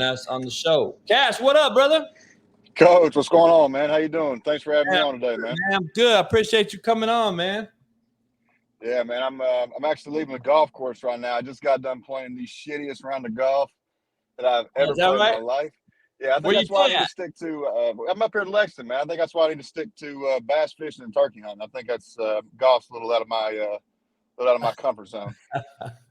us on the show. Cash, what up, brother? Coach, what's going on, man? How you doing? Thanks for having me Man, on today, man. I'm good. I appreciate you coming on, man. Yeah, man. I'm actually leaving the golf course right now. I just got done playing the shittiest round of golf that I've ever Is that played in right? my life. Yeah, I think Where you that's why I play need to at? stick to. I'm up here in Lexington, man. I think that's why I need to stick to bass fishing and turkey hunting. I think that's golf's a little out of my comfort zone.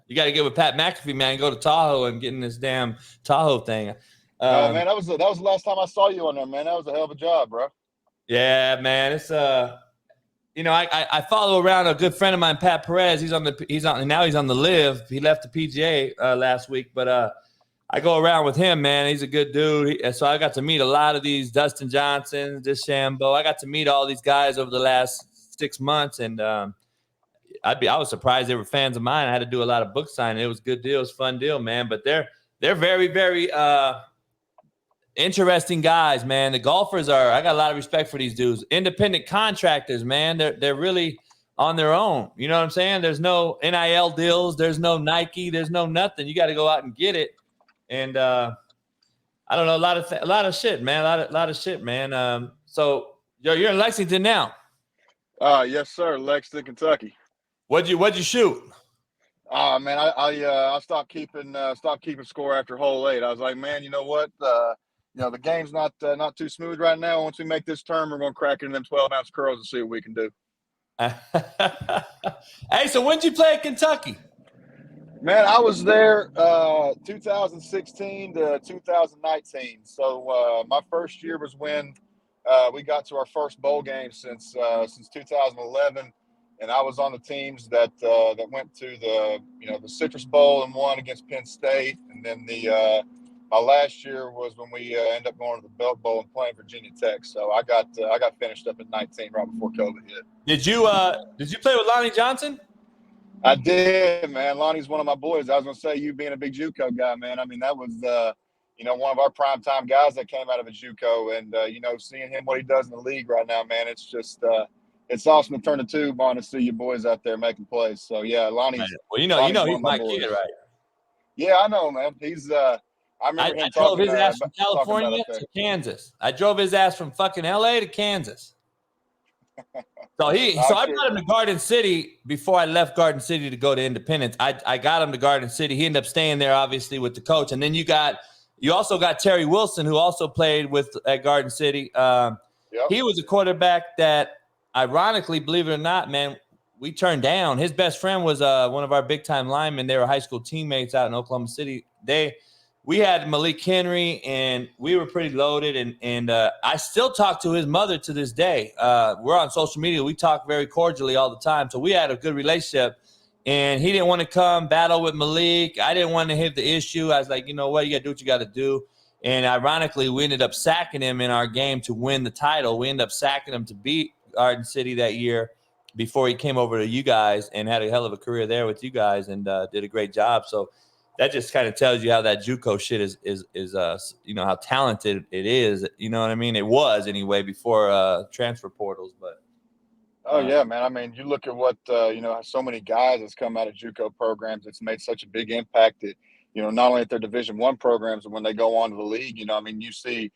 You got to get with Pat McAfee, man. Go to Tahoe and get in this damn Tahoe thing. No, man, that was the last time I saw you on there, man. That was a hell of a job, bro. Yeah, man. It's I follow around a good friend of mine, Pat Perez. He's on the Live. He left the PGA last week, but I go around with him, man. He's a good dude. So I got to meet a lot of these Dustin Johnson, DeChambeau. I got to meet all these guys over the last 6 months, and I was surprised they were fans of mine. I had to do a lot of book signing. It was a good deal. It was a fun deal, man. But they're very, very interesting guys, man. The golfers I got a lot of respect for these dudes. Independent contractors, man. They're really on their own. You know what I'm saying? There's no NIL deals. There's no Nike. There's no nothing. You got to go out and get it. And I don't know, a lot of shit, man. A lot of shit, man. So you're in Lexington now. Yes, sir. Lexington, Kentucky. What'd you shoot? Oh man, I stopped keeping score after hole 8. I was like, man, you know what? The game's not too smooth right now. Once we make this turn, we're gonna crack into them 12-ounce curls and see what we can do. Hey, so when did you play at Kentucky? Man, I was there 2016 to 2019. So my first year was when we got to our first bowl game since 2011. And I was on the teams that went to the Citrus Bowl and won against Penn State, and then my last year was when we ended up going to the Belk Bowl and playing Virginia Tech. So I got finished up at 19 right before COVID hit. Did you play with Lonnie Johnson? I did, man. Lonnie's one of my boys. I was gonna say, you being a big JUCO guy, man. I mean, that was one of our primetime guys that came out of a JUCO, and seeing him what he does in the league right now, man, it's just. It's awesome to turn the tube on and see your boys out there making plays. So yeah, Lonnie's. Well, he's my kid, right? Yeah, I know, man. He's. I remember him drove talking. His ass from California to Kansas. I drove his ass from fucking LA to Kansas. So I got him to Garden City before I left Garden City to go to Independence. I got him to Garden City. He ended up staying there, obviously, with the coach. And then you also got Terry Wilson, who also played at Garden City. Yep. He was a quarterback that, ironically, believe it or not, man, we turned down. His best friend was one of our big-time linemen. They were high school teammates out in Oklahoma City. We had Malik Henry, and we were pretty loaded. And I still talk to his mother to this day. We're on social media. We talk very cordially all the time. So we had a good relationship. And he didn't want to come battle with Malik. I didn't want to hit the issue. I was like, you know what? You got to do what you got to do. And ironically, we ended up sacking him in our game to win the title. We ended up sacking him to beat Garden City that year before he came over to you guys and had a hell of a career there with you guys and did a great job. So that just kind of tells you how that JUCO shit is how talented it is. You know what I mean? It was anyway before transfer portals, but. Yeah, man. I mean, you look at what, so many guys that's come out of JUCO programs. It's made such a big impact that, not only at their Division I programs, but when they go on to the league, you see,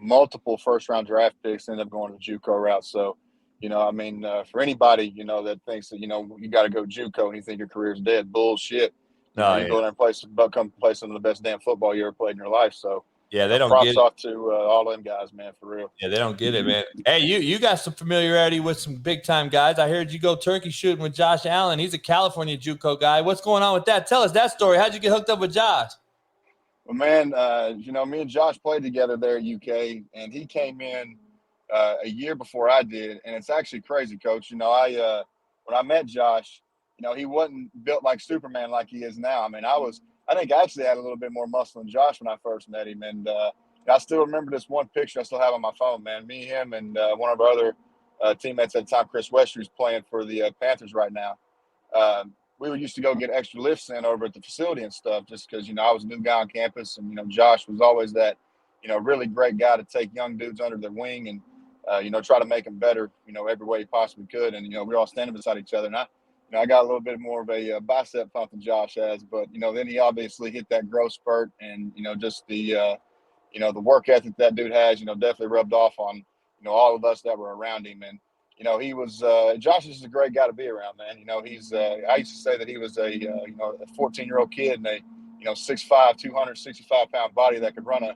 multiple first-round draft picks end up going to the JUCO route. So, for anybody, that thinks that, you got to go JUCO and you think your career's dead, bullshit. You go there and play some of the best damn football you ever played in your life. So, yeah, they don't props get it. off to all them guys, man, for real. Yeah, they don't get it, man. Hey, you got some familiarity with some big-time guys. I heard you go turkey shooting with Josh Allen. He's a California JUCO guy. What's going on with that? Tell us that story. How'd you get hooked up with Josh? Well, man, me and Josh played together there at UK, and he came in a year before I did. And it's actually crazy, Coach. When I met Josh, he wasn't built like Superman like he is now. I mean, I think I actually had a little bit more muscle than Josh when I first met him. And I still remember this one picture I still have on my phone, man. Me, him, and one of our other teammates at the time, Chris Wester, who's playing for the Panthers right now. We used to go get extra lifts in over at the facility and stuff just because, I was a new guy on campus. And, Josh was always that, really great guy to take young dudes under their wing and, try to make them better, every way he possibly could. And, we were all standing beside each other. And I got a little bit more of a bicep pump than Josh has, but then he obviously hit that growth spurt, and just the the work ethic that dude has, definitely rubbed off on all of us that were around him. And he was Josh is a great guy to be around, man. He's I used to say that he was a 14-year-old kid and a 6'5", 265-pound body that could run a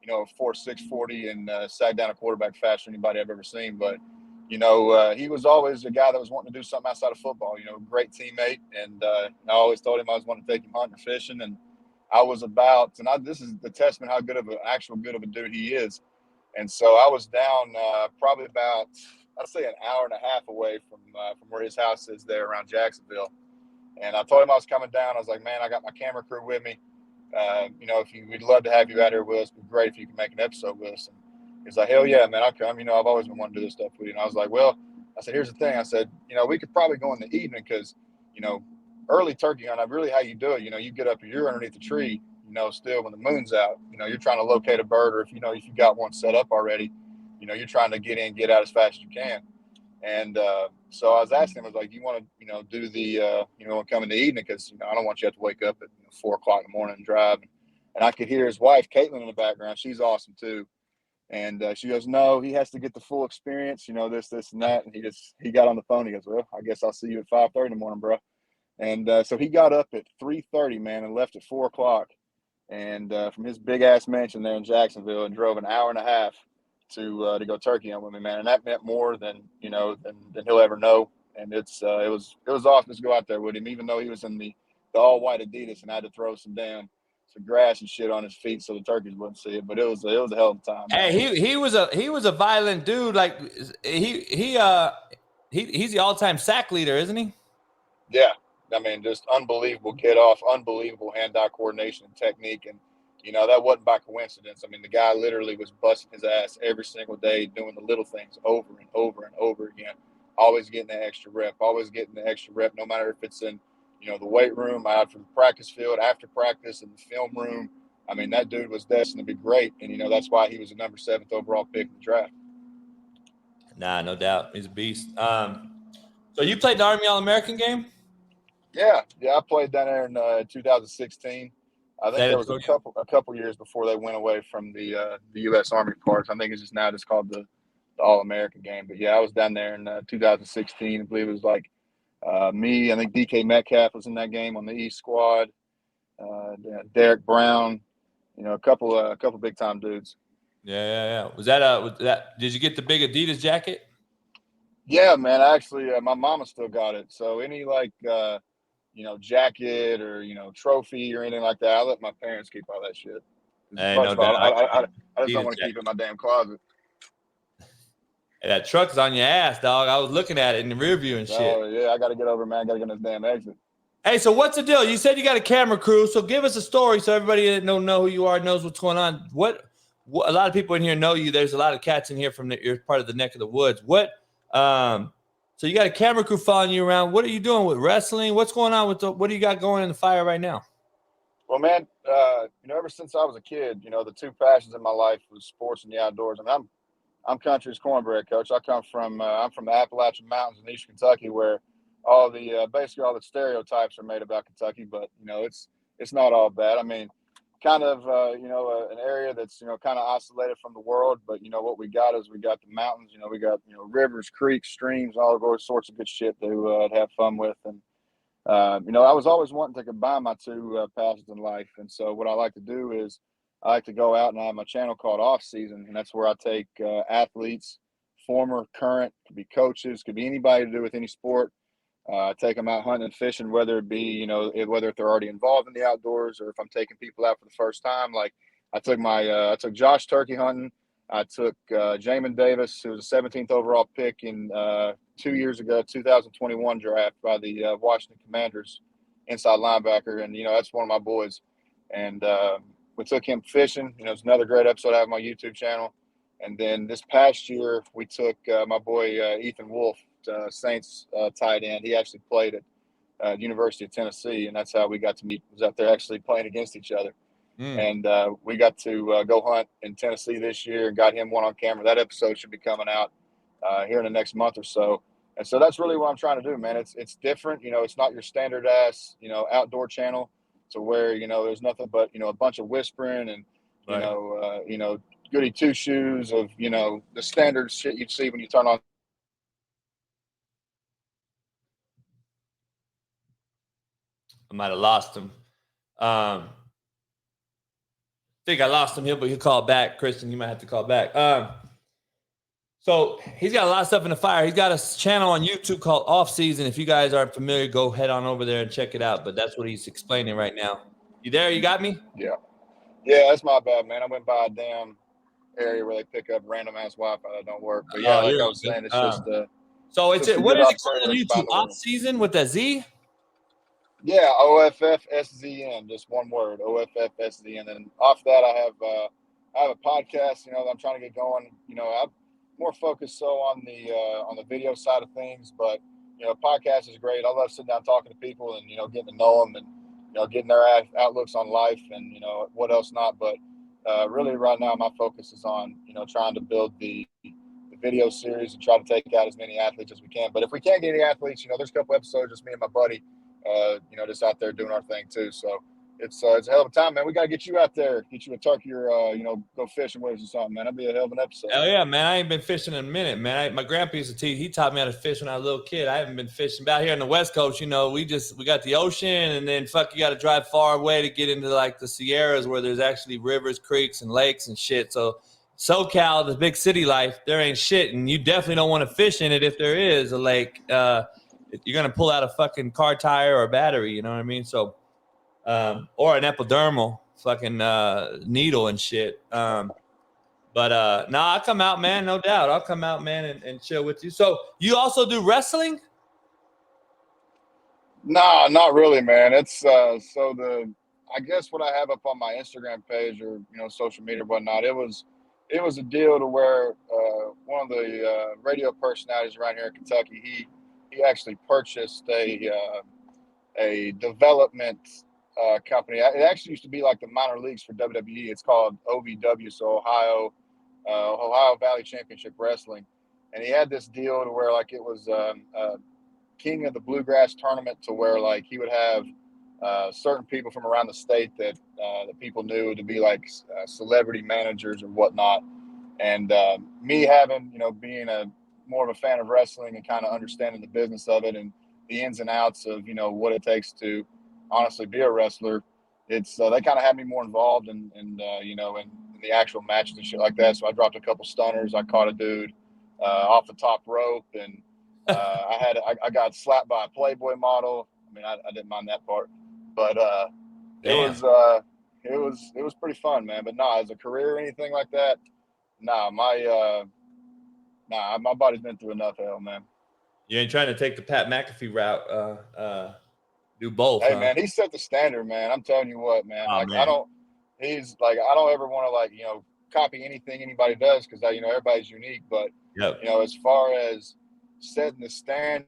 4.6 40 and sag down a quarterback faster than anybody I've ever seen. But he was always a guy that was wanting to do something outside of football. Great teammate, and I always told him I was wanting to take him hunting or fishing, and I was about, and this is the testament how good of a dude he is. And so I was down probably about, I'd say, an hour and a half away from where his house is there around Jacksonville. And I told him I was coming down. I was like, man, I got my camera crew with me. We'd love to have you out here with us. It'd be great if you could make an episode with us. And he's like, hell yeah, man, I'll come. I've always been wanting to do this stuff with you. And I was like, well, I said, here's the thing. I said, we could probably go in the evening because, early turkey hunt, really how you do it, you get up, you're underneath the tree, still when the moon's out, you're trying to locate a bird, or if you got one set up already, you're trying to get in, get out as fast as you can. And so I was asking him, I was like, you want to, do the, come in the evening? Because, I don't want you to have to wake up at 4 o'clock in the morning and drive. And I could hear his wife, Caitlin, in the background. She's awesome too. And she goes, no, he has to get the full experience, this and that. And he got on the phone. He goes, well, I guess I'll see you at 5:30 in the morning, bro. And so he got up at 3:30, man, and left at 4 o'clock. And from his big ass mansion there in Jacksonville, and drove an hour and a half to go turkey hunt with me, man. And that meant more than than he'll ever know. And it was awesome to go out there with him, even though he was in the all white Adidas and I had to throw some grass and shit on his feet so the turkeys wouldn't see it. But it was a hell of a time. Man. Hey, he was a violent dude. Like he's the all-time sack leader, isn't he? Yeah. I mean, just unbelievable get off, unbelievable hand-eye coordination and technique. And, that wasn't by coincidence. I mean, the guy literally was busting his ass every single day, doing the little things over and over and over again, always getting the extra rep, no matter if it's in, the weight room, out from the practice field, after practice, in the film room. I mean, that dude was destined to be great. And, that's why he was the number 7th overall pick in the draft. Nah, no doubt. He's a beast. So you played the Army All-American game? Yeah, I played down there in 2016. I think there was a couple years before they went away from the U.S. Army parts. I think it's just called the All-American game. But yeah, I was down there in 2016. I believe it was like me. I think DK Metcalf was in that game on the East squad. Derek Brown, a couple big time dudes. Yeah. Was that? Did you get the big Adidas jacket? Yeah, man. Actually, my mama still got it. So any jacket or, trophy or anything like that, I let my parents keep all that shit. Hey, no doubt. I just don't want to keep it in my damn closet. Hey, that truck's on your ass, dog. I was looking at it in the rear view and shit. Oh, yeah, I got to get over, man. I got to get on this damn exit. Hey, so what's the deal? You said you got a camera crew, so give us a story so everybody that don't know who you are knows what's going on. What a lot of people in here know you. There's a lot of cats in here you're part of the neck of the woods. So you got a camera crew following you around. What are you doing with wrestling? What's going on what do you got going in the fire right now? Well, man, ever since I was a kid, the two passions in my life was sports and the outdoors. I mean, I'm country's cornbread, coach. I'm from the Appalachian Mountains in Eastern Kentucky, where basically all the stereotypes are made about Kentucky, but it's not all bad. I mean, kind of an area that's kind of isolated from the world, but what we got is we got the mountains. We got rivers, creeks, streams, all sorts of good shit to have fun with. And I was always wanting to combine my two passions in life. And so what I like to do is I like to go out, and I have my channel called Off Season, and that's where I take athletes, former, current, could be coaches, could be anybody to do with any sport. Take them out hunting and fishing, whether it be, whether if they're already involved in the outdoors or if I'm taking people out for the first time. Like I took Josh turkey hunting. I took Jamin Davis, who was a 17th overall pick in 2 years ago, 2021 draft by the Washington Commanders, inside linebacker. And, that's one of my boys. And we took him fishing. It's another great episode I have on my YouTube channel. And then this past year, we took my boy Ethan Wolf, Saints tight end. He actually played at University of Tennessee, and that's how we got to meet. Was out there actually playing against each other. And we got to go hunt in Tennessee this year and got him one on camera. That episode should be coming out here in the next month or so. And so that's really what I'm trying to do, man. It's different. You know, it's not your standard ass, you know, outdoor channel to where, you know, there's nothing but, you know, a bunch of whispering and, Right. you know, goody two shoes of, you know, the standard shit you'd see when you turn on. I might have lost him. I think I lost him here, but he'll call back. Christian, you might have to call back. So he's got a lot of stuff in the fire. He's got a channel on YouTube called Off Season. If you guys aren't familiar, go head on over there and check it out. But that's what he's explaining right now. You there? You got me? Yeah. Yeah, that's my bad, man. I went by a damn area where they pick up random ass Wi-Fi that don't work. But yeah, like I was saying, it's just so it's what is it called on YouTube? Off Season with a Z? Yeah, OFFSZN, just one word, OFFSZN. And off that, I have a podcast, you know, that I'm trying to get going. You know, I'm more focused so on the video side of things, but you know, podcast is great. I love sitting down talking to people and you know getting to know them and you know getting their outlooks on life and you know what else not. But really, right now, my focus is on you know trying to build the video series and try to take out as many athletes as we can. But if we can't get any athletes, you know, there's a couple episodes just me and my buddy. You know, just out there doing our thing too. So it's a hell of a time, man. We got to get you out there, get you a turkey or, you know, go fishing with us or something, man. That'd be a hell of an episode. Oh yeah, man. I ain't been fishing in a minute, man. My grandpa used to teach. He taught me how to fish when I was a little kid. I haven't been fishing. Out here in the West Coast, you know, we got the ocean and then you got to drive far away to get into like the Sierras where there's actually rivers, creeks, and lakes and shit. So SoCal, the big city life, there ain't shit. And you definitely don't want to fish in it if there is a lake. You're going to pull out a fucking car tire or a battery, you know what I mean? So, or an epidermal fucking needle and shit. But I'll come out, man, no doubt. I'll come out, man, and chill with you. So you also do wrestling? Nah, not really, man. It's I guess what I have up on my Instagram page or, you know, social media or whatnot, it was a deal to where one of the radio personalities around here in Kentucky, he actually purchased a development company. It actually used to be like the minor leagues for WWE. It's called OVW, so Ohio Valley Championship Wrestling. And he had this deal to where like it was king of the bluegrass tournament to where like he would have certain people from around the state that people knew to be like celebrity managers or whatnot. And me having, you know, being more of a fan of wrestling and kind of understanding the business of it and the ins and outs of, you know, what it takes to honestly be a wrestler, it's they kind of had me more involved in you know, in the actual matches and shit like that. So I dropped a couple stunners. I caught a dude off the top rope and I got slapped by a Playboy model. I mean, I didn't mind that part, but it was pretty fun, man. But nah, as a career or anything like that, nah, my body's been through enough hell, man. You ain't trying to take the Pat McAfee route. Do both. Hey, huh? man, he set the standard, man. I'm telling you what, man. Oh, like man. I don't ever want to like you know copy anything anybody does because you know everybody's unique. But Yep. you know, as far as setting the standard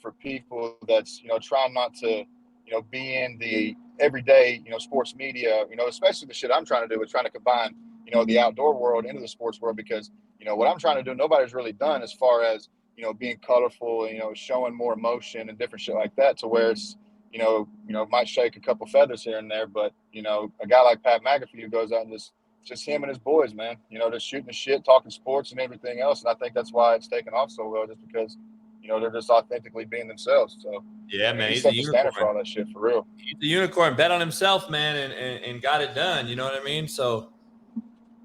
for people that's you know trying not to you know be in the everyday you know sports media, you know, especially the shit I'm trying to do with trying to combine you know the outdoor world into the sports world because you know what I'm trying to do nobody's really done as far as you know being colorful, you know, showing more emotion and different shit like that to where it's you know, might shake a couple feathers here and there, but you know, a guy like Pat McAfee who goes out and just him and his boys, man, you know, just shooting the shit, talking sports and everything else. And I think that's why it's taken off so well, just because, you know, they're just authentically being themselves. So yeah, man, he he's set a the unicorn. standard for all that shit for real. He's a unicorn, bet on himself, man, and got it done. You know what I mean? So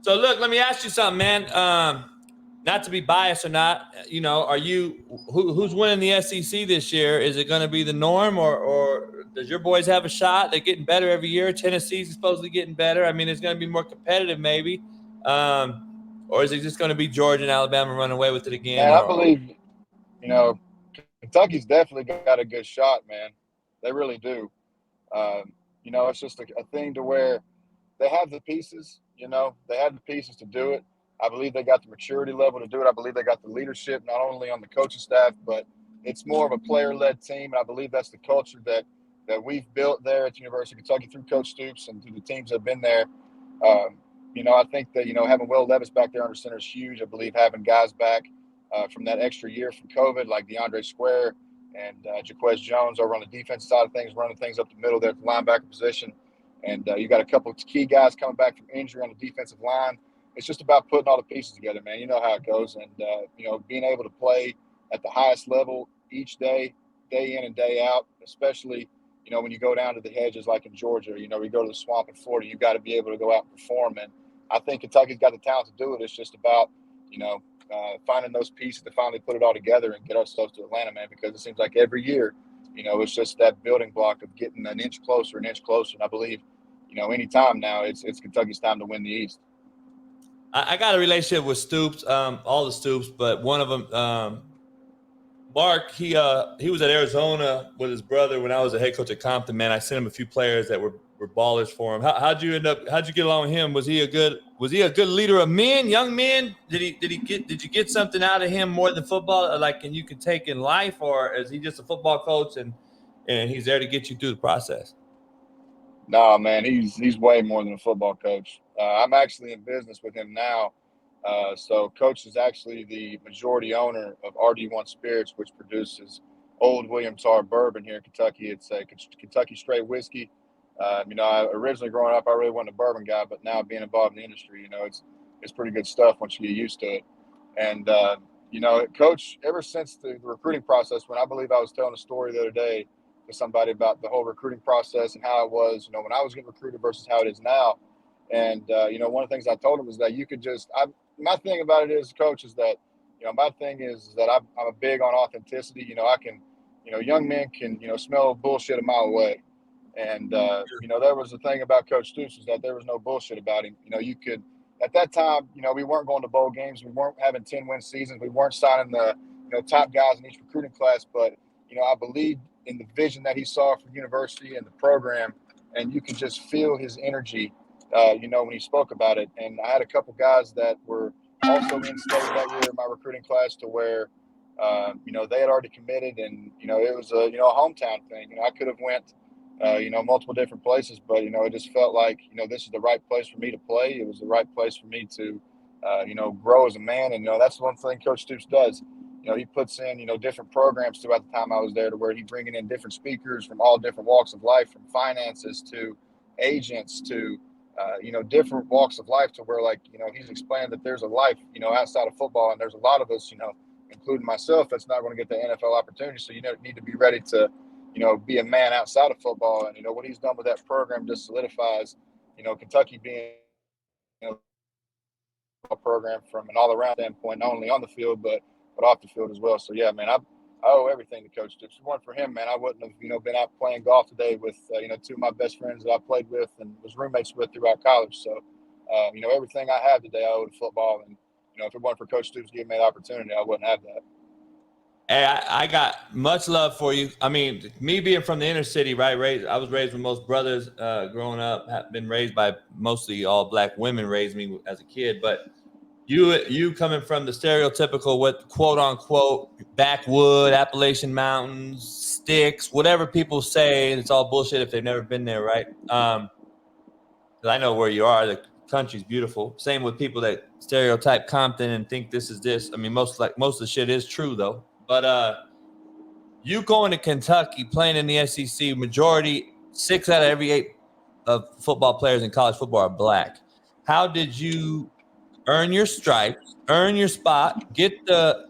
look, let me ask you something, man. Not to be biased or not, you know, who's winning the SEC this year? Is it going to be the norm or does your boys have a shot? They're getting better every year. Tennessee's supposedly getting better. I mean, it's going to be more competitive maybe. Or is it just going to be Georgia and Alabama run away with it again? Man, I believe, you know, Kentucky's definitely got a good shot, man. They really do. You know, it's just a thing to where they have the pieces, you know, they have the pieces to do it. I believe they got the maturity level to do it. I believe they got the leadership, not only on the coaching staff, but it's more of a player-led team. And I believe that's the culture that we've built there at the University of Kentucky through Coach Stoops and through the teams that have been there. You know, I think that, you know, having Will Levis back there under center is huge. I believe having guys back from that extra year from COVID, like DeAndre Square and Jaquez Jones over on the defense side of things, running things up the middle there at the linebacker position. And you got a couple of key guys coming back from injury on the defensive line. It's just about putting all the pieces together, man. You know how it goes. And, being able to play at the highest level each day in and day out, especially, when you go down to the hedges like in Georgia, we go to the swamp in Florida, you've got to be able to go out and perform. And I think Kentucky's got the talent to do it. It's just about, finding those pieces to finally put it all together and get ourselves to Atlanta, man, because it seems like every year, it's just that building block of getting an inch closer. And I believe, any time now, it's Kentucky's time to win the East. I got a relationship with Stoops, all the Stoops, but one of them, Mark, he was at Arizona with his brother when I was a head coach at Compton. Man, I sent him a few players that were ballers for him. How'd you get along with him? Was he a good leader of men, young men? Did you get something out of him more than football, like and you could take in life, or is he just a football coach and he's there to get you through the process? No, man, he's way more than a football coach. I'm actually in business with him now. So Coach is actually the majority owner of RD1 Spirits, which produces Old William Tar bourbon here in Kentucky. It's a Kentucky straight whiskey. I originally growing up, I really wasn't a bourbon guy, but now being involved in the industry, it's pretty good stuff once you get used to it. And, Coach, ever since the recruiting process, when I believe I was telling a story the other day to somebody about the whole recruiting process and how it was, when I was getting recruited versus how it is now. And, one of the things I told him was that you could my thing about it is, Coach, is that, my thing is that I'm a big on authenticity. I can, young men can, smell bullshit a mile away. And, there was the thing about Coach Stoops is that there was no bullshit about him. You could, at that time, we weren't going to bowl games. We weren't having 10-win seasons. We weren't signing the, top guys in each recruiting class. But, I believed in the vision that he saw for the university and the program. And you could just feel his energy, when he spoke about it. And I had a couple guys that were also in state that year in my recruiting class to where, they had already committed and, it was a hometown thing. I could have went, multiple different places, but, it just felt like, this is the right place for me to play. It was the right place for me to, grow as a man. And, that's one thing Coach Stoops does. He puts in, different programs throughout the time I was there to where he's bringing in different speakers from all different walks of life, from finances to agents to, different walks of life to where, like, he's explained that there's a life, outside of football. And there's a lot of us, including myself, that's not going to get the NFL opportunity. So you need to be ready to, be a man outside of football. And, what he's done with that program just solidifies, Kentucky being, a program from an all-around standpoint, not only on the field, but off the field as well. So, yeah, man, I owe everything to Coach Stoops. If it weren't for him, man, I wouldn't have, been out playing golf today with, two of my best friends that I played with and was roommates with throughout college. So, everything I have today, I owe to football. And, if it weren't for Coach Stoops giving me the opportunity, I wouldn't have that. Hey, I got much love for you. I mean, me being from the inner city, right? I was raised with most brothers growing up. Have been raised by mostly all black women. Raised me as a kid, but you coming from the stereotypical, what quote unquote backwood, Appalachian Mountains, sticks, whatever people say, and it's all bullshit if they've never been there, right? 'Cause I know where you are. The country's beautiful. Same with people that stereotype Compton and think this is this. I mean, most of the shit is true though. But you going to Kentucky, playing in the SEC, majority 6 out of every 8 of football players in college football are black. How did you earn your stripes, earn your spot, get the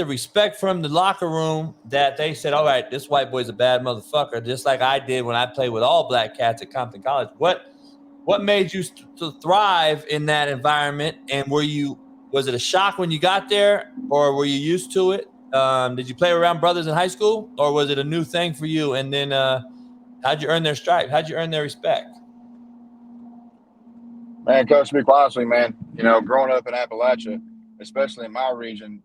respect from the locker room that they said, all right, this white boy's a bad motherfucker, just like I did when I played with all black cats at Compton College? What made you to thrive in that environment? And was it a shock when you got there, or were you used to it? Did you play around brothers in high school, or was it a new thing for you? And then how'd you earn their stripes? How'd you earn their respect? Man, Coach, to be quite honestly, man, growing up in Appalachia, especially in my region,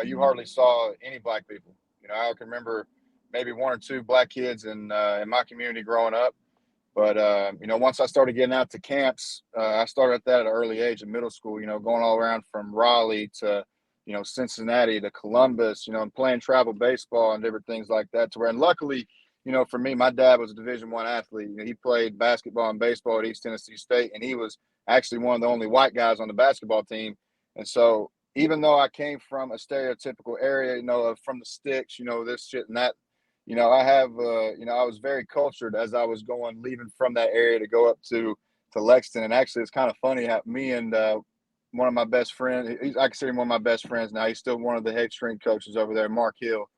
you hardly saw any black people. I can remember maybe 1 or 2 black kids in my community growing up. But, once I started getting out to camps, I started at that at an early age in middle school, going all around from Raleigh to, Cincinnati to Columbus, and playing travel baseball and different things like that to where, and luckily, for me, my dad was a Division I athlete. He played basketball and baseball at East Tennessee State, and he was actually one of the only white guys on the basketball team. And so, even though I came from a stereotypical area, from the sticks, this shit and that, I have, I was very cultured as I was leaving from that area to go up to Lexington. And actually, it's kind of funny how me and one of my best friends, I consider him one of my best friends now. He's still one of the head strength coaches over there, Mark Hill.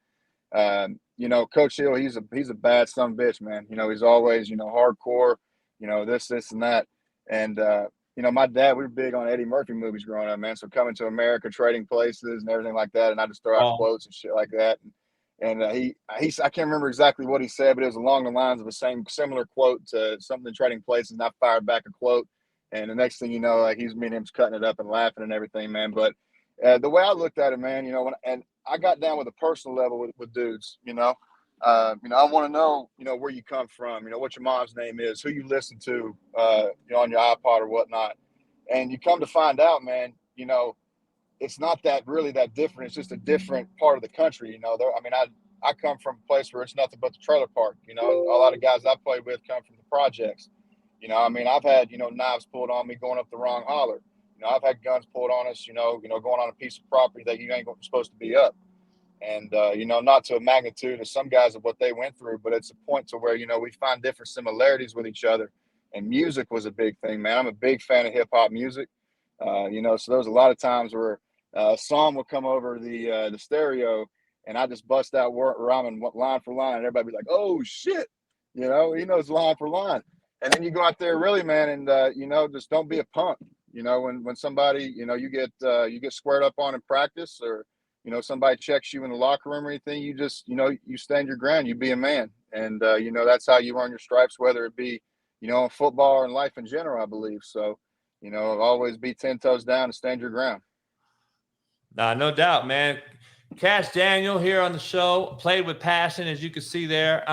Coach Hill, he's a bad son of a bitch, man. He's always, hardcore, this and that. And, my dad, we were big on Eddie Murphy movies growing up, man. So Coming to America, Trading Places and everything like that. And I just throw out quotes and shit like that. And I can't remember exactly what he said, but it was along the lines of a similar quote to something in Trading Places. And I fired back a quote. And the next thing you know, like me and him's cutting it up and laughing and everything, man. But the way I looked at it, man, and I got down with a personal level with dudes, I want to know, where you come from, what your mom's name is, who you listen to, on your iPod or whatnot. And you come to find out, man, it's not really that different. It's just a different part of the country. I come from a place where it's nothing but the trailer park. A lot of guys I played with come from the projects. I've had, knives pulled on me going up the wrong holler. I've had guns pulled on us, going on a piece of property that you ain't supposed to be up. And, not to a magnitude of some guys of what they went through, but it's a point to where, we find different similarities with each other. And music was a big thing, man. I'm a big fan of hip hop music. So there was a lot of times where a song would come over the stereo and I just bust out rhyming line for line. And everybody be like, oh, shit. He knows line for line. And then you go out there really, man, and, just don't be a punk. When somebody, you get squared up on in practice or, somebody checks you in the locker room or anything, you just, you stand your ground, you be a man. And, that's how you earn your stripes, whether it be, in football or in life in general, I believe. So, always be 10 toes down and stand your ground. Nah, no doubt, man. Kash Daniel here on the show, played with passion, as you can see there.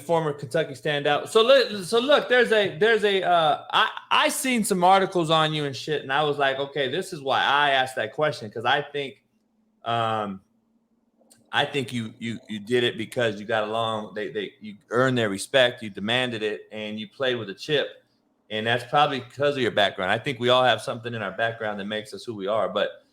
Former Kentucky standout. So look, I seen some articles on you and shit, and I was like, okay, this is why I asked that question, because I think you did it because you got along. You earned their respect, you demanded it, and you played with a chip, and that's probably because of your background. I think we all have something in our background that makes us who we are. But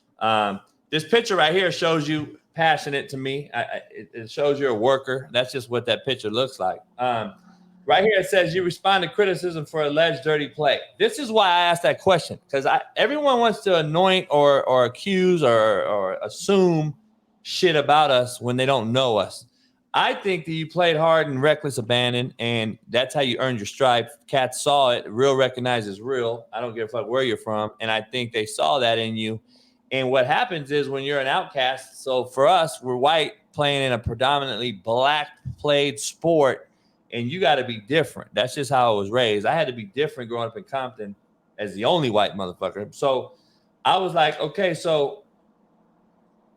this picture right here shows you passionate to me. It shows you're a worker. That's just what that picture looks like. Right here it says you respond to criticism for alleged dirty play. This is why I asked that question, because everyone wants to anoint or accuse or assume shit about us when they don't know us. I think that you played hard and reckless abandon, and that's how you earned your stripe. Cats saw it. Real recognizes real. I don't give a fuck where you're from, and I think they saw that in you. And what happens is when you're an outcast, so for us, we're white playing in a predominantly black played sport, and you got to be different. That's just how I was raised. I had to be different growing up in Compton as the only white motherfucker. So I was like, okay, so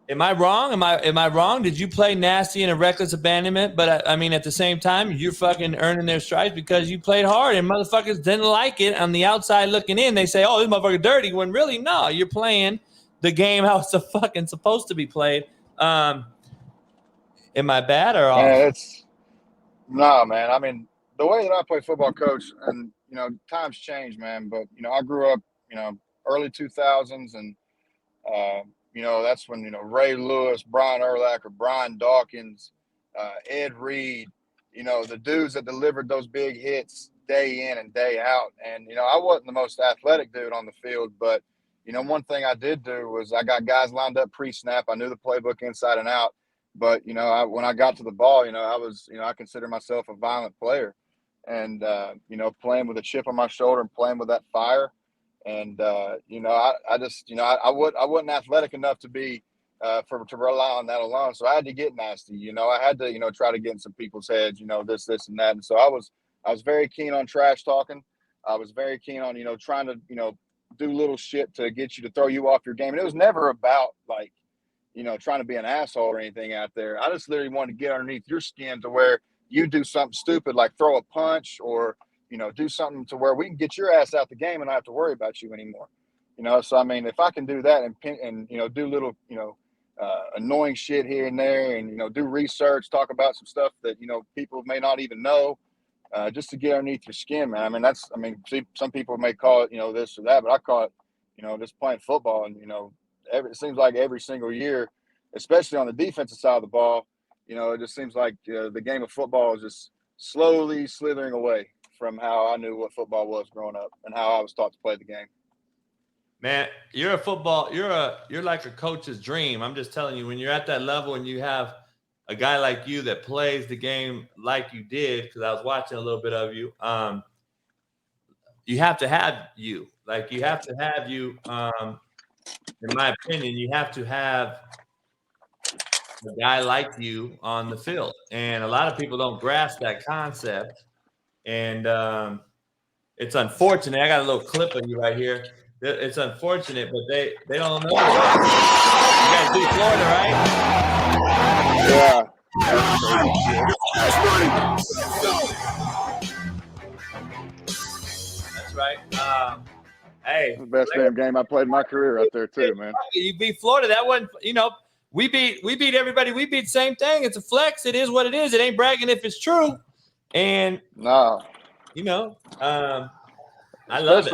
am I wrong? Am I wrong? Did you play nasty in a reckless abandonment? But I mean, at the same time, you're fucking earning their stripes because you played hard, and motherfuckers didn't like it. On the outside looking in, they say, oh, this motherfucker dirty, when really, no, you're playing the game how it's fucking supposed to be played. Am I bad or off? No, man. I mean, the way that I play football, Coach, and times change, man. But I grew up, early 2000s, and that's when Ray Lewis, Brian Urlacher, Brian Dawkins, Ed Reed, the dudes that delivered those big hits day in and day out. And I wasn't the most athletic dude on the field, but one thing I did do was I got guys lined up pre-snap. I knew the playbook inside and out. But, when I got to the ball, I consider myself a violent player. And, playing with a chip on my shoulder and playing with that fire. And, I wasn't athletic enough to be to rely on that alone. So I had to get nasty. I had to, try to get in some people's heads, this and that. And so I was very keen on trash talking. I was very keen on, trying to, do little shit to get you to throw you off your game. And it was never about like, trying to be an asshole or anything out there. I just literally wanted to get underneath your skin to where you do something stupid, like throw a punch or, do something to where we can get your ass out the game and not have to worry about you anymore. So, I mean, if I can do that and do little, annoying shit here and there and, do research, talk about some stuff that, people may not even know, just to get underneath your skin, man. See, some people may call it, this or that, but I call it, just playing football. And, it seems like every single year, especially on the defensive side of the ball, it just seems like the game of football is just slowly slithering away from how I knew what football was growing up and how I was taught to play the game. Man, you're like a coach's dream. I'm just telling you, when you're at that level and you have a guy like you that plays the game like you did, because I was watching a little bit of you, you have to have you. Like, you have to have you, in my opinion, you have to have a guy like you on the field. And a lot of people don't grasp that concept. And it's unfortunate. I got a little clip of you right here. It's unfortunate, but they don't know. You guys beat Florida, right? Yeah. That's right. Hey, the best damn game I played in my career out there too, man. You beat Florida. That wasn't, we beat everybody. We beat the same thing. It's a flex. It is what it is. It ain't bragging if it's true. And no, I love it.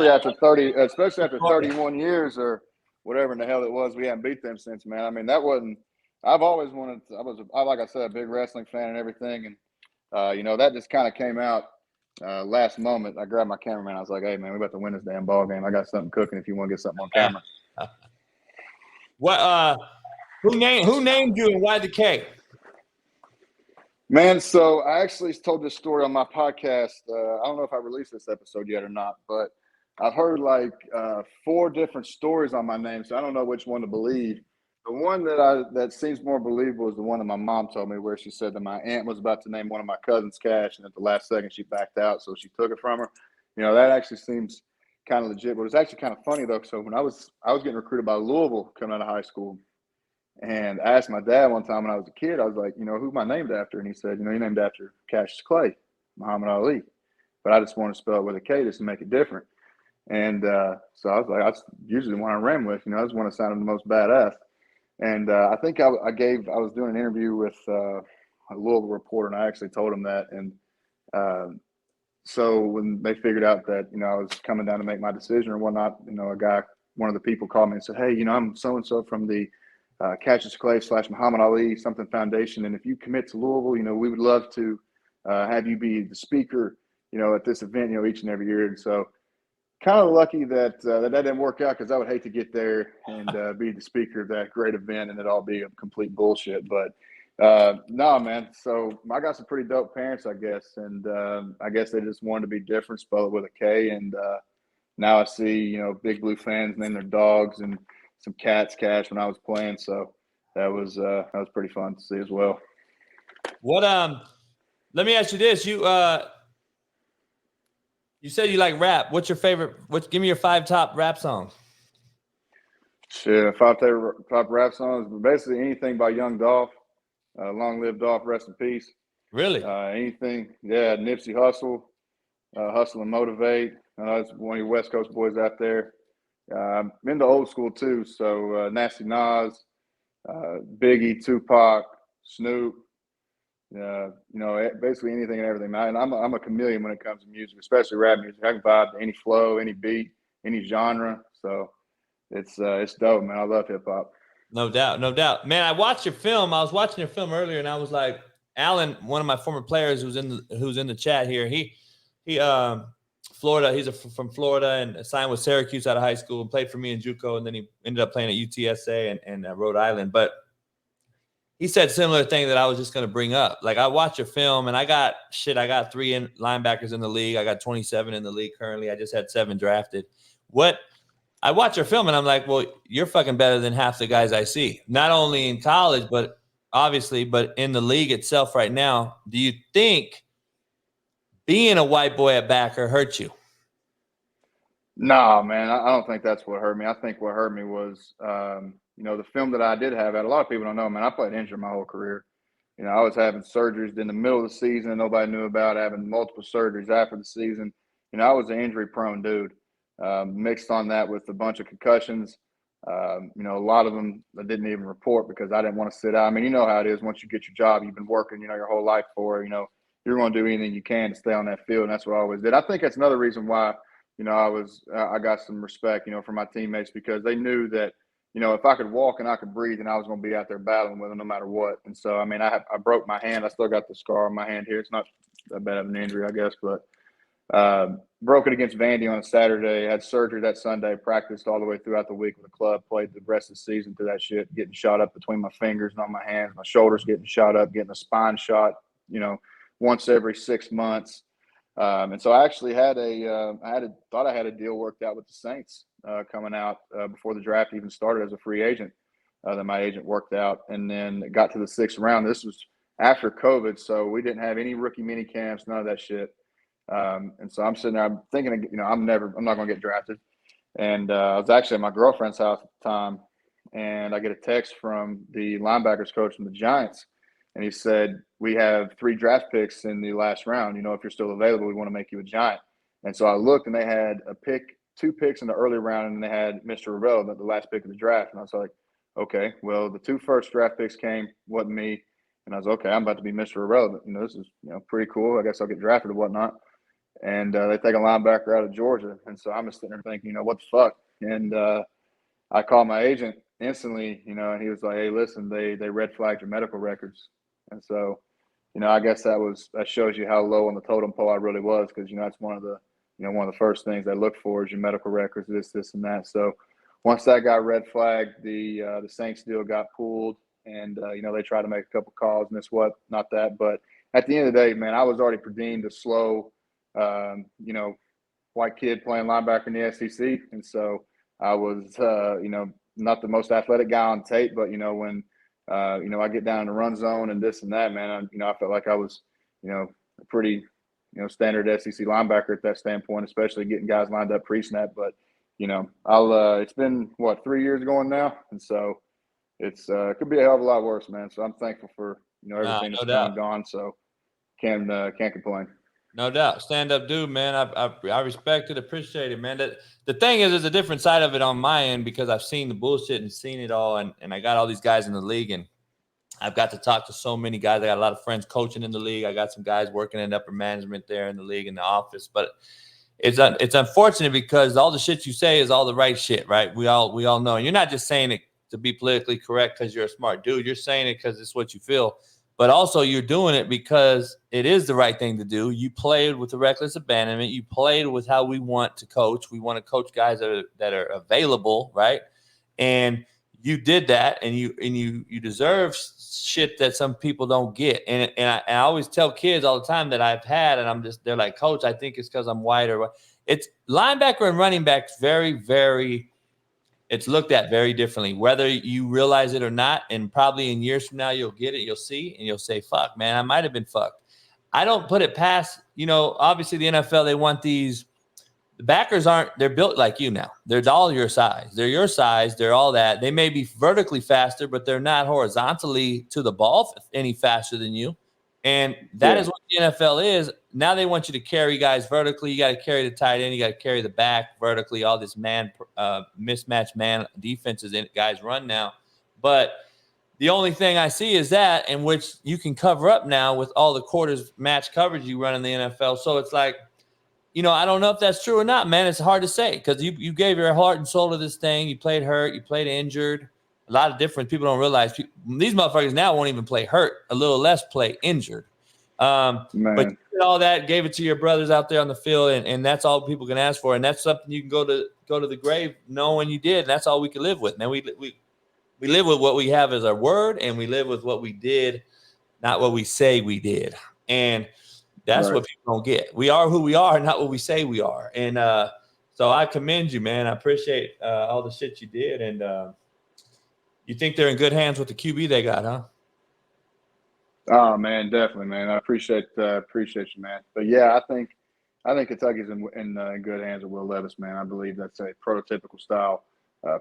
Especially after 31 years or whatever in the hell it was, we haven't beat them since, man. I mean, that wasn't. I've always wanted. Like I said, a big wrestling fan and everything, and that just kind of came out last moment. I grabbed my cameraman. I was like, "Hey, man, we about to win this damn ball game. I got something cooking. If you want to get something on camera." What? Who named you and why the K? Man, so I actually told this story on my podcast. I don't know if I released this episode yet or not, but I've heard like 4 different stories on my name, so I don't know which one to believe. The one that seems more believable is the one that my mom told me, where she said that my aunt was about to name one of my cousins Cash, and at the last second she backed out, so she took it from her. That actually seems kind of legit, but it's actually kind of funny though. So when I was getting recruited by Louisville coming out of high school. And I asked my dad one time when I was a kid, I was like, who am I named after? And he said, you're named after Cassius Clay, Muhammad Ali. But I just want to spell it with a K just to make it different. And so I was like, that's usually the one I ran with. I just want to sound the most badass. And I think I was doing an interview with a Louisville reporter, and I actually told him that. And so when they figured out that, I was coming down to make my decision or whatnot, one of the people called me and said, hey, I'm so-and-so from the Cassius Clay / Muhammad Ali something foundation, and if you commit to Louisville, we would love to have you be the speaker, at this event, each and every year. And so, kind of lucky that that didn't work out, because I would hate to get there and be the speaker of that great event and it all be a complete bullshit. But no, man. So I got some pretty dope parents, I guess, and I guess they just wanted to be different, spell it with a K, and now I see Big Blue fans name their dogs and some cats Cash when I was playing, so that was pretty fun to see as well. What let me ask you this: you said you like rap. What's your favorite? Give me your 5 top rap songs. Shit, 5 top rap songs, basically anything by Young Dolph. Long live Dolph, rest in peace. Really? Anything? Yeah, Nipsey Hussle, Hustle and Motivate. That's one of your West Coast boys out there. I'm into old school too, so Nasty Nas, Biggie, Tupac, Snoop, basically anything and everything. And I'm a chameleon when it comes to music, especially rap music. I can vibe to any flow, any beat, any genre. So it's dope, man. I love hip hop. No doubt, man. I watched your film. I was watching your film earlier, and I was like, Alan, one of my former players who's in the chat here. He Florida. He's from Florida and signed with Syracuse out of high school and played for me in JUCO, and then he ended up playing at UTSA and Rhode Island. But he said similar thing that I was just going to bring up. Like, I watched your film, and I got 3 linebackers in the league. I got 27 in the league currently. I just had 7 drafted. I watch your film, and I'm like, well, you're fucking better than half the guys I see. Not only in college, but in the league itself right now. Do you think being a white boy at backer hurt you? No, man, I don't think that's what hurt me. I think what hurt me was, the film that I did have. A lot of people don't know, man, I played injured my whole career. I was having surgeries in the middle of the season that nobody knew about, having multiple surgeries after the season. I was an injury-prone dude. Mixed on that with a bunch of concussions. A lot of them I didn't even report because I didn't want to sit out. I mean, you know how it is. Once you get your job, you've been working, your whole life for, you're going to do anything you can to stay on that field. And that's what I always did. I think that's another reason why I got some respect, for my teammates because they knew that, if I could walk and I could breathe, and I was going to be out there battling with them no matter what. And so, I mean, I broke my hand. I still got the scar on my hand here. It's not that bad of an injury, I guess, but broke it against Vandy on a Saturday, had surgery that Sunday, practiced all the way throughout the week with the club, played the rest of the season through that shit, getting shot up between my fingers and on my hands, my shoulders getting shot up, getting a spine shot, once every 6 months. And so I actually thought I had a deal worked out with the Saints coming out before the draft even started as a free agent that my agent worked out. And then it got to the 6th round. This was after COVID, so we didn't have any rookie mini camps, none of that shit. And so I'm sitting there, I'm thinking, I'm not going to get drafted. And I was actually at my girlfriend's house at the time, and I get a text from the linebackers coach from the Giants. And he said, we have 3 draft picks in the last round. If you're still available, we want to make you a Giant. And so I looked, and they had 2 picks in the early round, and they had Mr. Ravel, the last pick of the draft. And I was like, okay, well, the 2 first draft picks wasn't me. And I was, okay, I'm about to be Mr. Ravel. This is, pretty cool. I guess I'll get drafted or whatnot. And they take a linebacker out of Georgia. And so I'm just sitting there thinking, what the fuck? And I called my agent instantly, and he was like, hey, listen, they red flagged your medical records. And so, I guess that shows you how low on the totem pole I really was, because, that's one of the first things I look for is your medical records, this, and that. So once that got red flagged, the Saints deal got pulled, and, they tried to make a couple calls and not that. But at the end of the day, man, I was already deemed a slow, white kid playing linebacker in the SEC. And so I was, not the most athletic guy on tape, but, when I get down in the run zone and this and that, man, I felt like I was, a pretty, standard SEC linebacker at that standpoint, especially getting guys lined up pre-snap. But, it's been 3 years going now. And so it could be a hell of a lot worse, man. So I'm thankful for, everything that's come and gone. So can't complain. No doubt. Stand up dude, man. I respect it, appreciate it, man. The thing is, there's a different side of it on my end because I've seen the bullshit and seen it all. And I got all these guys in the league, and I've got to talk to so many guys. I got a lot of friends coaching in the league. I got some guys working in upper management there in the league, in the office. But it's unfortunate because all the shit you say is all the right shit, right? We all know. And you're not just saying it to be politically correct because you're a smart dude. You're saying it because it's what you feel. But also you're doing it because it is the right thing to do. You played with the reckless abandonment. You played with how we want to coach. We want to coach guys that are available, right? And you did that, and you deserve shit that some people don't get. And I always tell kids all the time that I've had, and they're like, Coach, I think it's because I'm white or what. It's linebacker and running back very, very. It's looked at very differently, whether you realize it or not. And probably in years from now, you'll get it, you'll see, and you'll say, fuck, man, I might have been fucked. I don't put it past, obviously the NFL, they want these. The backers they're built like you now. They're all your size. They're your size. They're all that. They may be vertically faster, but they're not horizontally to the ball any faster than you. And that is what the NFL is. Now they want you to carry guys vertically. You got to carry the tight end. You got to carry the back vertically. All this mismatched man defenses guys run now. But the only thing I see is that, in which you can cover up now with all the quarters match coverage you run in the NFL. So it's like, I don't know if that's true or not, man. It's hard to say because you gave your heart and soul to this thing. You played hurt. You played injured. A lot of different people don't realize these motherfuckers now won't even play hurt, a little less play injured. But you did all that, gave it to your brothers out there on the field, and that's all people can ask for. And that's something you can go to the grave knowing you did. And that's all we can live with. Man, we live with what we have as our word, and we live with what we did, not what we say we did. And that's what people don't get. We are who we are, not what we say we are. And so I commend you, man. I appreciate all the shit you did. And you think they're in good hands with the QB they got, huh? Oh man, definitely, man. I appreciate you, man. But yeah, I think Kentucky's in good hands with Will Levis, man. I believe that's a prototypical style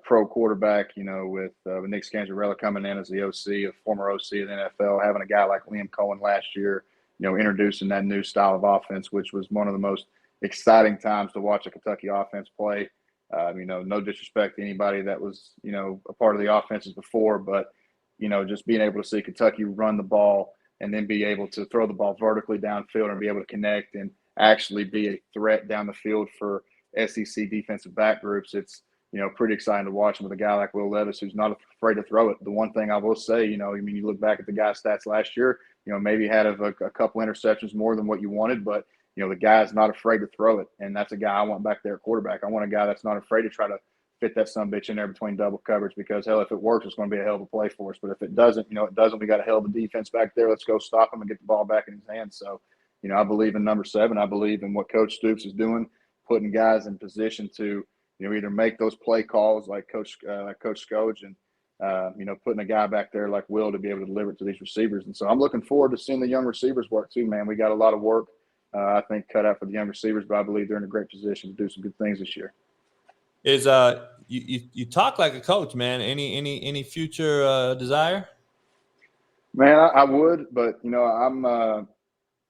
pro quarterback. With Nick Scangarella coming in as the OC, a former OC of the NFL, having a guy like Liam Cohen last year, introducing that new style of offense, which was one of the most exciting times to watch a Kentucky offense play. No disrespect to anybody that was, a part of the offenses before, but, just being able to see Kentucky run the ball and then be able to throw the ball vertically downfield and be able to connect and actually be a threat down the field for, SEC defensive back groups, it's, pretty exciting to watch them with a guy like Will Levis, who's not afraid to throw it. The one thing I will say, you look back at the guy's stats last year, maybe had a couple interceptions more than what you wanted, but, the guy's not afraid to throw it. And that's a guy I want back there at quarterback. I want a guy that's not afraid to try to fit that sumbitch in there between double coverage, because, hell, if it works, it's going to be a hell of a play for us. But if it doesn't, it doesn't. We got a hell of a defense back there. Let's go stop him and get the ball back in his hands. So, I believe in number 7. I believe in what Coach Stoops is doing, putting guys in position to, either make those play calls like Coach Scoj, and, putting a guy back there like Will to be able to deliver it to these receivers. And so I'm looking forward to seeing the young receivers work too, man. We got a lot of work, I think, cut out for the young receivers, but I believe they're in a great position to do some good things this year. Is you talk like a coach, man. Any future desire? Man, I would, but I'm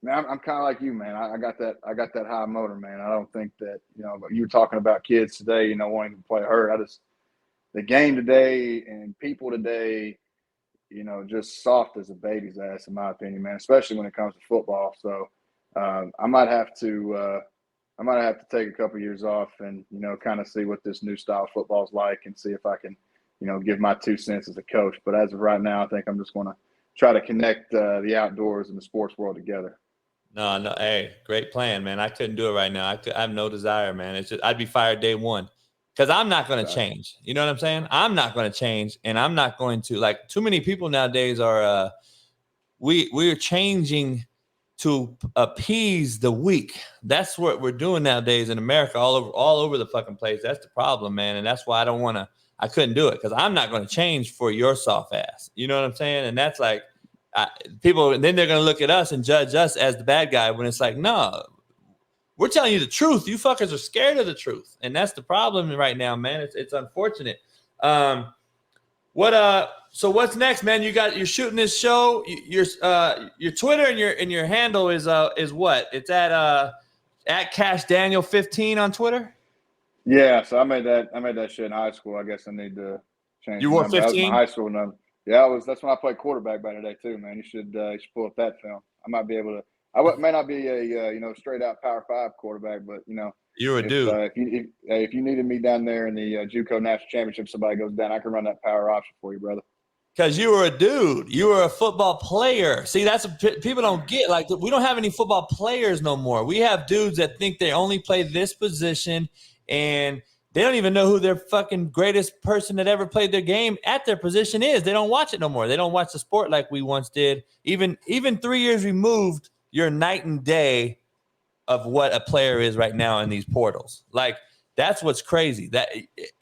kind of like you, man. I got that high motor, man. I don't think that you were talking about kids today, wanting to play hurt. The game today and people today, just soft as a baby's ass, in my opinion, man. Especially when it comes to football. So I might have to take a couple years off and kind of see what this new style of football is like, and see if I can give my 2 cents as a coach. But as of right now, I think I'm just going to try to connect the outdoors and the sports world together. No. Hey, great plan, man. I couldn't do it right now. I have no desire, man. It's just, I'd be fired day one, because I'm not going to change. You know what I'm saying? I'm not going to change, and I'm not going to, like, too many people nowadays are, we're changing to appease the weak. That's what we're doing nowadays in America, all over the fucking place. That's the problem, man. And that's why I couldn't do it, because I'm not going to change for your soft ass. You know what I'm saying? And that's like, people, and then they're going to look at us and judge us as the bad guy, when it's like, no, we're telling you the truth. You fuckers are scared of the truth. And that's the problem right now, man. It's unfortunate. So what's next, man? You're shooting this show. Your Twitter and your handle is what? It's at Kash Daniel 15 on Twitter. Yeah, so I made that shit in high school. I guess I need to change. You wore 15? That was my high school number. Yeah, that's when I played quarterback back today too, man. You should pull up that film. I might be able to. May not be a straight out Power 5 quarterback, but you're a dude. If you needed me down there in the JUCO National Championship, somebody goes down, I can run that power option for you, brother. Because you were a dude. You were a football player. See, that's what people don't get. Like, we don't have any football players no more. We have dudes that think they only play this position, and they don't even know who their fucking greatest person that ever played their game at their position is. They don't watch it no more. They don't watch the sport like we once did. Even 3 years removed, you're night and day of what a player is right now in these portals. Like, that's what's crazy. That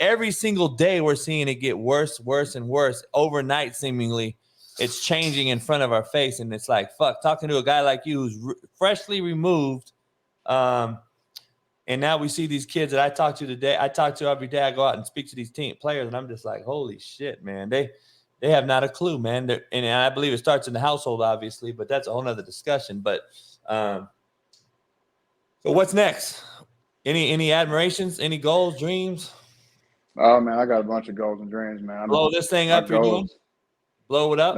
every single day we're seeing it get worse, and worse. Overnight, seemingly, it's changing in front of our face, and it's like, fuck. Talking to a guy like you who's freshly removed, and now we see these kids that I talk to today. I talk to every day. I go out and speak to these team players, and I'm just like, holy shit, man. They have not a clue, man. And I believe it starts in the household, obviously, but that's a whole nother discussion. But so what's next? Any admirations, any goals, dreams? Oh, man, I got a bunch of goals and dreams, man. Blow this thing up you're doing? Blow it up?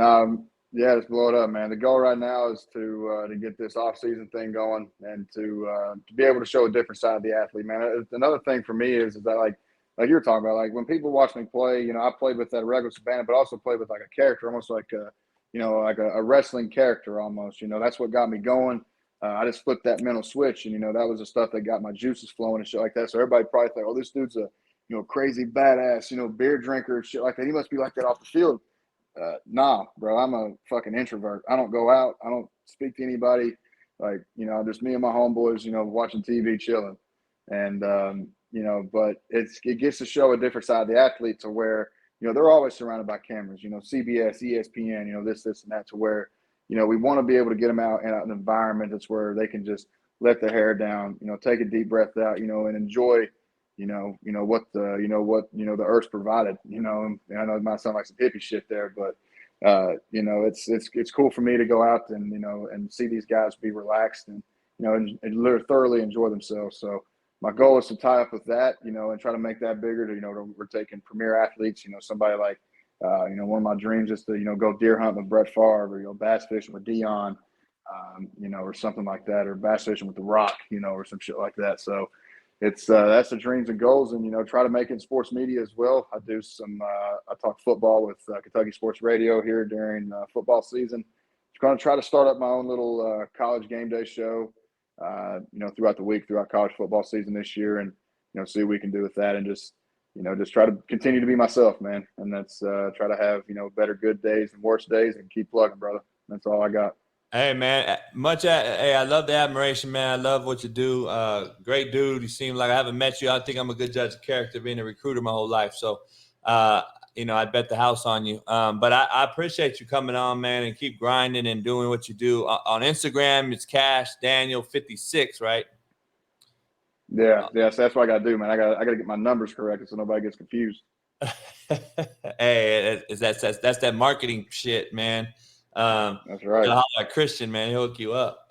Yeah, let's blow it up, man. The goal right now is to get this off-season thing going, and to be able to show a different side of the athlete, man. Another thing for me is that, like you were talking about, like when people watch me play, I played with that regular Savannah, but also played with like a character, almost like a wrestling character almost. That's what got me going. I just flipped that mental switch, and that was the stuff that got my juices flowing and shit like that. So everybody probably thought, oh, this dude's a crazy badass, beer drinker and shit like that. He must be like that off the field. Nah, bro, I'm a fucking introvert. I don't go out. I don't speak to anybody. Like, just me and my homeboys, watching TV, chilling. And but it gets to show a different side of the athlete, to where they're always surrounded by cameras. CBS, ESPN, this and that, to where we want to be able to get them out in an environment that's where they can just let their hair down, take a deep breath out, and enjoy, what the earth's provided. And I know it might sound like some hippie shit there, but it's cool for me to go out and and see these guys be relaxed and and thoroughly enjoy themselves. So my goal is to tie up with that, and try to make that bigger. We're taking premier athletes, somebody like. One of my dreams is to, go deer hunt with Brett Favre, or, bass fishing with Dion, or something like that, or bass fishing with The Rock, or some shit like that. So it's that's the dreams and goals, and try to make it in sports media as well. I do some I talk football with Kentucky Sports Radio here during football season. Just going to try to start up my own little college game day show, throughout the week, throughout college football season this year, and see what we can do with that, and just try to continue to be myself, man. And that's try to have better good days and worse days, and keep plugging, brother. That's all I got. Hey, man, hey, I love the admiration, man. I love what you do. Great dude. You seem like I haven't met you. I think I'm a good judge of character, being a recruiter my whole life. So, I bet the house on you. But I appreciate you coming on, man, and keep grinding and doing what you do. On Instagram, it's Kash Daniel 56, right? Yeah. So that's what I got to do, man. I got to get my numbers corrected so nobody gets confused. Hey, that's that marketing shit, man. That's right. Like Christian, man, he'll hook you up.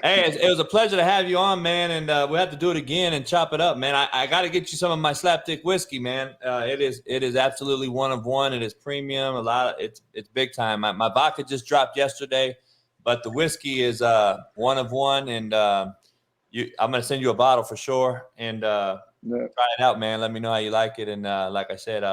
Hey, it was a pleasure to have you on, man, and we'll have to do it again and chop it up, man. I got to get you some of my slapdick whiskey, man. It is absolutely one of one. It is premium. It's big time. My vodka just dropped yesterday, but the whiskey is one of one, and I'm gonna send you a bottle for sure, and try it out, man. Let me know how you like it, and like I said,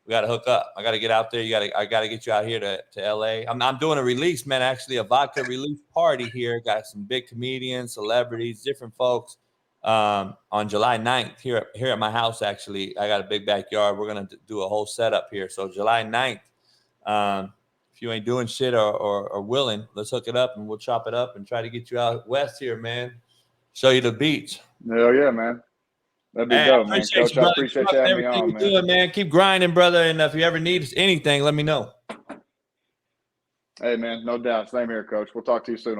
we got to hook up. I got to get out there. I got to get you out here to LA. I'm doing a release, man, actually a vodka release party here. Got some big comedians, celebrities, different folks on July 9th here at my house, actually. I got a big backyard. We're going to do a whole setup here. So July 9th, if you ain't doing shit or willing, let's hook it up and we'll chop it up and try to get you out west here, man. Show you the beach. Hell yeah, man. That'd be dope, man. Coach, I appreciate you having me on, man. Doing, man. Keep grinding, brother. And if you ever need anything, let me know. Hey, man, no doubt. Same here, Coach. We'll talk to you soon.